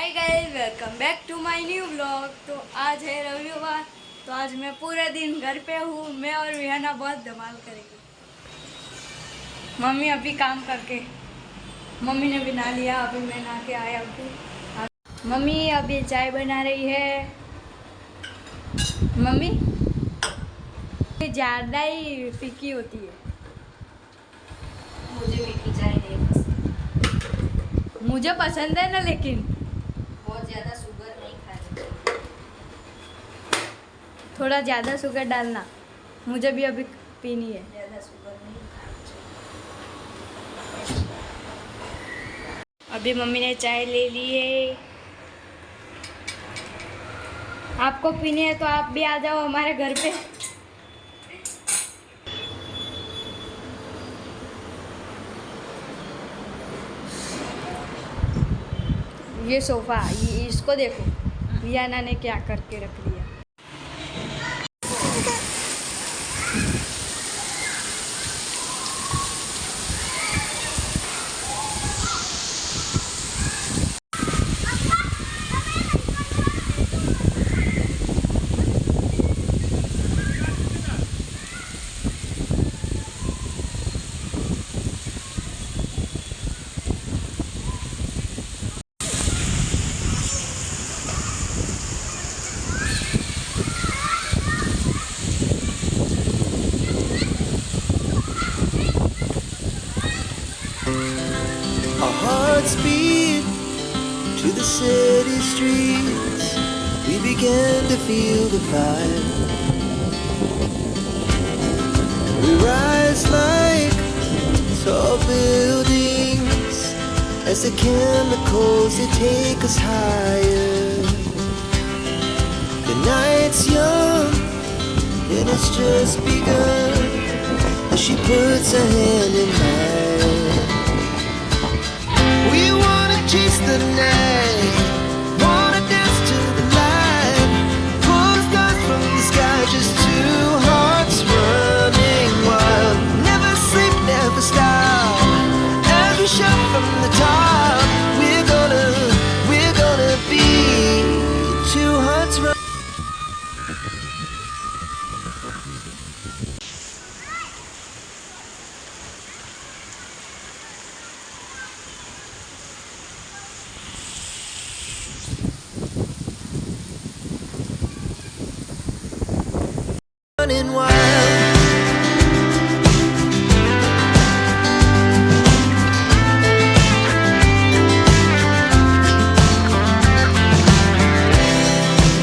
Hi guys, welcome back to my new blog. तो आज है रविवार, तो आज मैं पूरे दिन घर पे हूँ। मैं और विहाना बहुत धमाल करेंगे। मम्मी अभी काम करके, मम्मी ने भी नहा लिया, अभी मैं नहा के आया हूँ। मम्मी अभी चाय बना रही है। मम्मी ज़्यादा ही फीकी होती है। मुझे मीठी चाय नहीं पसंद। मुझे पसंद है ना, लेकिन बहुत ज़्यादा शुगर नहीं खानी। थोड़ा ज़्यादा शुगर डालना, मुझे भी अभी पीनी है। ज़्यादा शुगर नहीं खानी चाहिए। अभी मम्मी ने चाय ले ली है। आपको पीनी है तो आप भी आ जाओ हमारे घर पे। ये सोफा, ये इसको देखो, वियाना ने क्या करके रख दिया। Our hearts beat to the city streets. We began to feel the fire. We rise like tall buildings as the chemicals they take us higher. The night's young and it's just begun as she puts her hand in mine. We wanna chase the night, wanna dance to the light, pull the stars from the sky, just two hearts running wild. Never sleep, never stop, as we shout from the top. We're gonna be two hearts running. Running wild.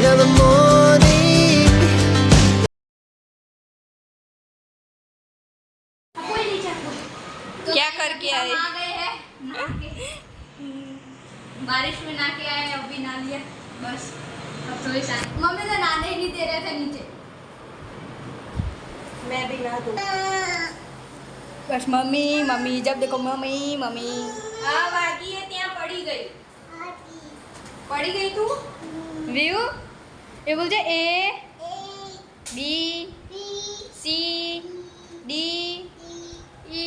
Now the morning. क्या करके आए? आ गए हैं नहा के। बारिश में नहा के आए, अभी नहा लिया बस। अब थोड़ी शांति। मम्मी तो नहाने ही नहीं दे रहे थे नीचे। मैं भी नहा दूँ। बस मम्मी मम्मी, जब देखो मम्मी मम्मी। हाँ बाकी है, ત્યાં પડી ગઈ। પડી ગઈ તું? व्यू ये बोलते A B C D E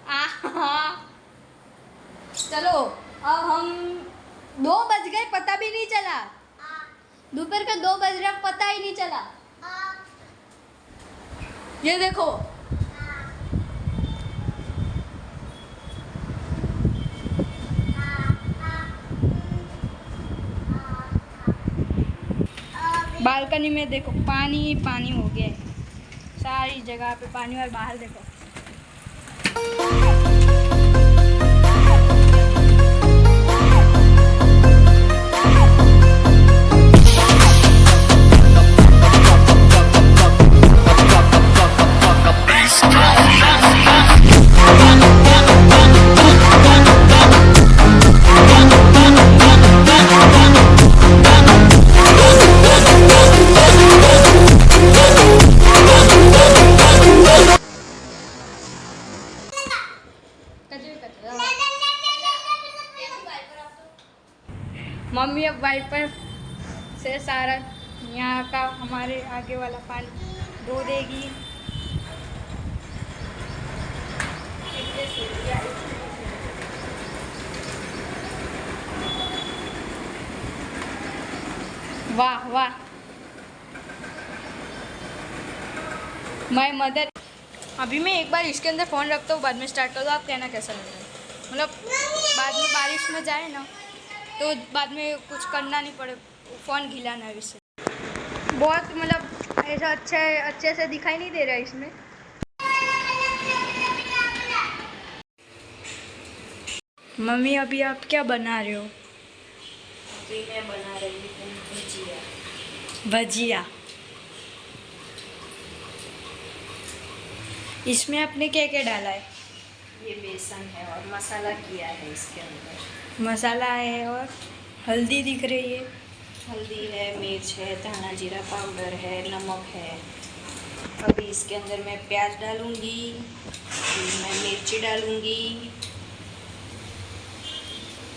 आ। चलो अब हम 2 बज गए, पता भी नहीं चला। दोपहर का 2 बज रहा, पता ही नहीं चला। ये देखो बालकनी में देखो, पानी ही पानी हो गया है, सारी जगह पे पानी। और बाहर देखो, मम्मी अब वाइपर से सारा यहाँ का हमारे आगे वाला पानी धो देगी। वाह वाह माय मदर। अभी मैं एक बार इसके अंदर फ़ोन रखता हूँ, बाद में स्टार्ट कर दो, आप कहना कैसा लग रहा है। मतलब बाद में बारिश में जाए ना तो बाद में कुछ करना नहीं पड़े, फ़ोन गीला ना इससे। बहुत मतलब ऐसा अच्छे से दिखाई नहीं दे रहा है इसमें। मम्मी अभी आप क्या बना रहे हो? अभी मैं बना रही हूँ भुजिया। भजिया। इसमें आपने क्या क्या डाला है? ये बेसन है और मसाला किया है इसके अंदर। मसाला है और हल्दी दिख रही है। हल्दी है, मिर्च है, धाना जीरा पाउडर है, नमक है। अभी इसके अंदर मैं प्याज डालूंगी, फिर मैं मिर्ची डालूंगी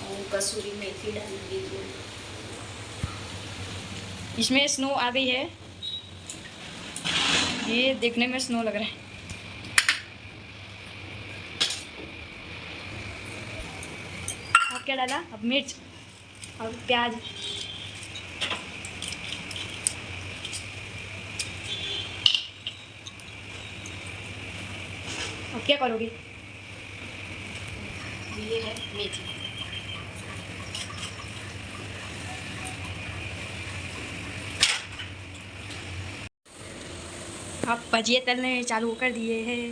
और कसूरी मेथी डालूंगी। इसमें स्नो आ गई है, ये देखने में स्नो लग रहा है। अब क्या डाला? अब मिर्च और प्याज। अब क्या करोगी? ये है मेथी। अब भजिए तलने चालू कर दिए हैं।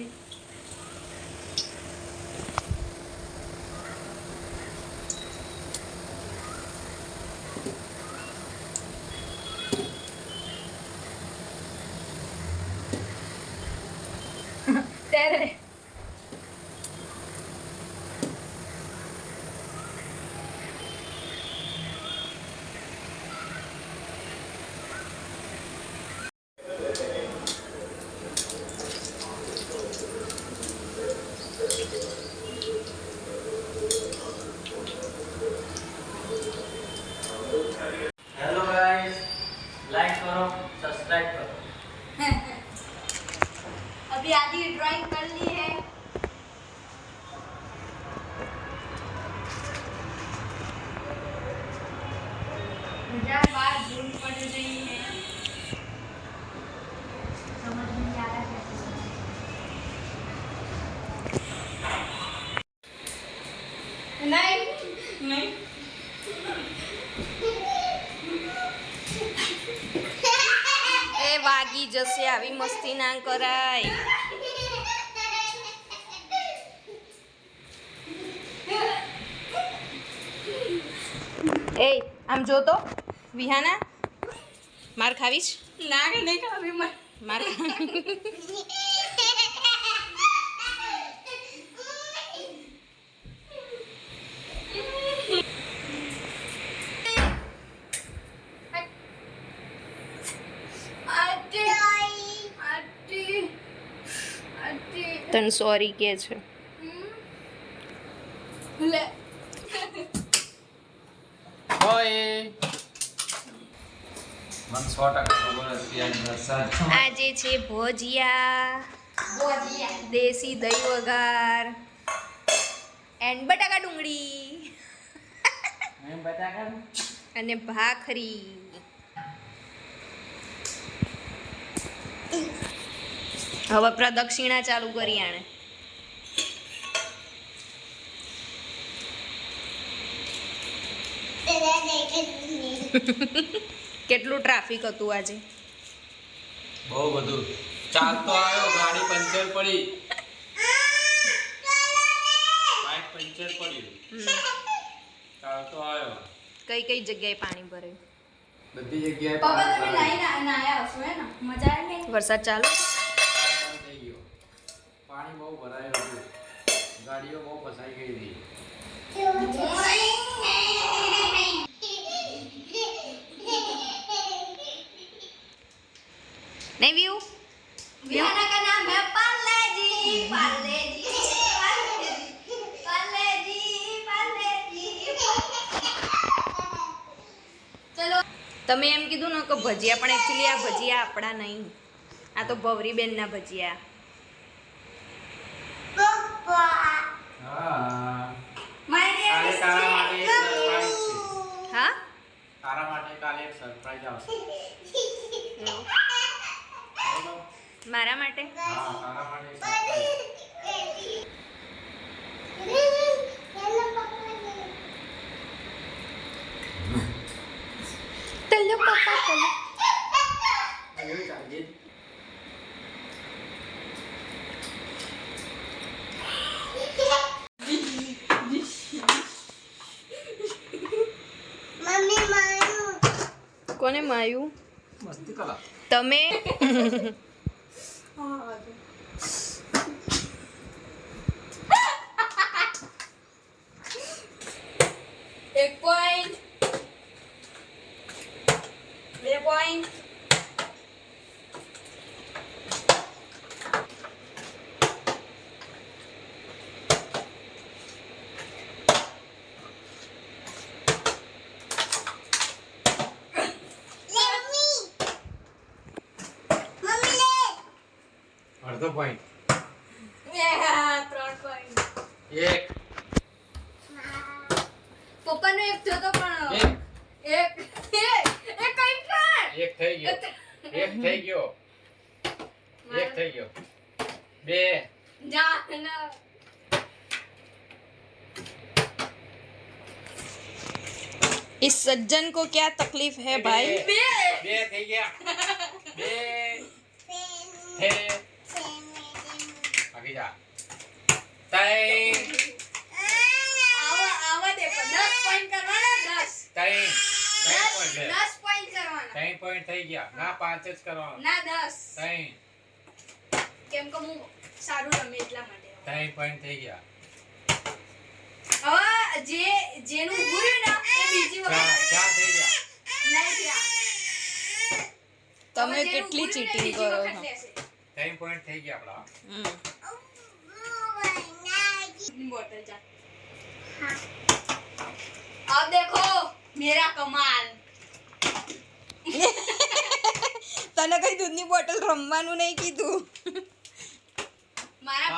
तेरे हेलो गाइस, लाइक करो, सब्सक्राइब करो। अभी आधी ड्राइंग कर ली है। बार धूल पड़ रही है, समझ नहीं आ रहा कैसे। नहीं नहीं એ વાગી જશે, આવી મસ્તી ના કરાય। એ આમ જો તો વિહાના, માર ખાવીશ? ना नहीं का अभी मैं માર आटी आटी आटी તને સોરી કે છે। ले ઓય મને 100% ખબર હતી આજ વરસાદ આજે છે ભોજિયા, बोलिए દેશી દહીં વઘાર એન્ડ બટાકા ડુંગળી મેં બટાકા અને ભાખરી। હવે પ્રદક્ષિણા ચાલુ કરી આણે। કેટલું ટ્રાફિક હતું આજે? બહુ બધું ચાલતો આવ્યો, ગાડી પંચર પડી, બાઇક પંચર પડ્યું, ચાલતો આવ્યો, કઈ કઈ જગ્યાએ પાણી ભરાયું? બધી જગ્યાએ पापा तो પાણી नहीं ना नहाया उसमें है ना, मजा आया नहीं? વરસાદ ચાલુ? બંધ થઈ ગયો, પાણી બહુ ભરાયું હતું, ગાડીઓ બહુ ફસાઈ ગઈ હતી। નહીં વ્યૂ? विहाना का नाम है पार्ले जी पार्ले जी पार्ले जी पार्ले जी पार्ले जी। चलो તમે એમ કીધું ને કે ભજીયા, પણ એકચ્યુઅલી આ ભજીયા આપણા નહીં, આ તો ભવરીબેનના ભજીયા। હા माय તારે नेम તારા માટે સરપ્રાઈઝ છે, હા તારા માટે કાલે એક સરપ્રાઈઝ આવશે બરોબર? મારા માટે હા તારા માટે સરપ્રાઈઝ. ચલો પપ્પા ચલો. એવું ચાલજે. કોને માયું મસ્તી કલા. તમે એક પોઈન્ટ, 2 પોઈન્ટ. અડધો પોઈન્ટ. 3 પોઈન્ટ. એક પપ્પાનો એક થયો તો પણ એક એક કઈ પણ એક થઈ ગયો. એક થઈ ગયો. એક થઈ ગયો. બે જા ના. इस सज्जन को क्या तकलीफ है भाई બે બે થઈ ગયા. બે હે આગે જા. ત્રણ આવા દેખો 10 પોઈન્ટ કરવાના. 10 ત્રણ પોઈન્ટ લે. 10 પોઈન્ટ કરવાના. 3 પોઈન્ટ થઈ ગયા. ના 5 જ કરવાનો. ના 10 3 કેમ કે હું સારું રમે એટલા માટે. 3 પોઈન્ટ થઈ ગયા. હવે જેનું ભૂર્યું ને એ બીજી ચાર વખત ચાર થઈ ગયા. નહીં થયા. તમે હવે જેનું કેટલી ભૂર્યું ને ચીટિંગ બીજી કરો વખત છો લેશે. 3 પોઈન્ટ થઈ ગયા આપડા. बोतल जा. अब देखो मेरा कमाल. તને કઈ દૂધની બોટલ રમવાનું નહીં કીધું मारा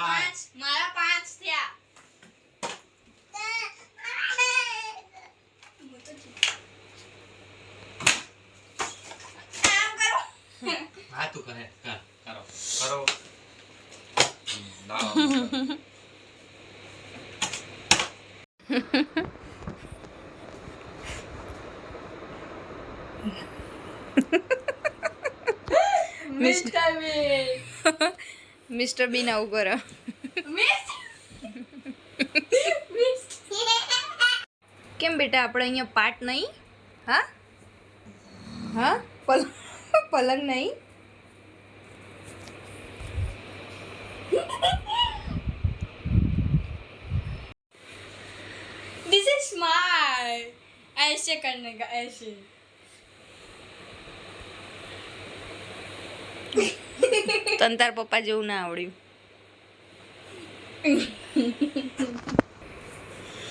5 થયા. કામ કરો. હા તું કરે કરો કરો. લાવો. મિસ્ટર બીન આવું કરો કેમ બેટા આપણે અહીંયા પાટ નહીં હા હા પલંગ નહીં दिस इज स्मार्ट. ऐसे करने का ऐसे. તને તાર પપ્પા જેવું ના આવડ્યું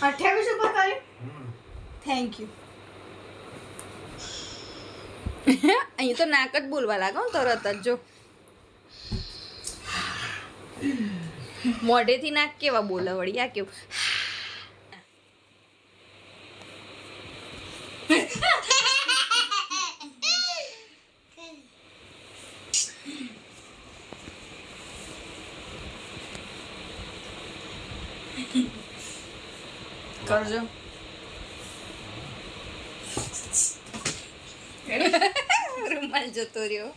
28 ઉપર કર્યું. Thank you. અહીં તો નાક જ બોલવા લાગો ને તરત જ જો મોઢેથી નાક કેવા બોલે વળી આ કેવું કરજો રૂમાલ જતો રહ્યો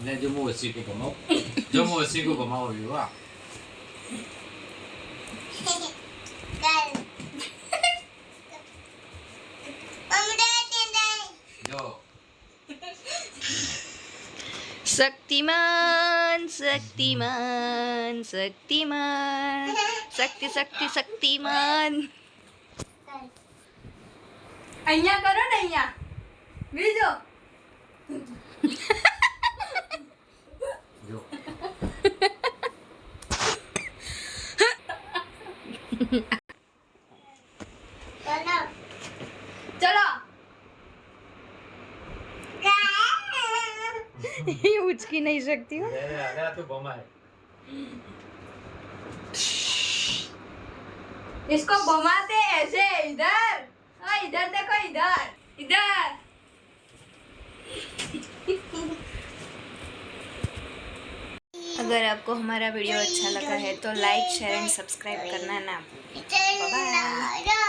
Ne yo me voy a como. Yo me voy a como viva. Yo. શક્તિમાન શક્તિમાન શક્તિમાન શક્તિમાન અહીંયા કરો ને અહીંયા બીજો. Yo. ચલો. ये उचकी नहीं सकती हूँ अरे तू बमा है. इसको घुमाते ऐसे इधर. हाँ इधर देखो इधर. इधर अगर आपको हमारा वीडियो अच्छा लगा है तो लाइक शेयर एंड सब्सक्राइब करना ना भूलें। बाय।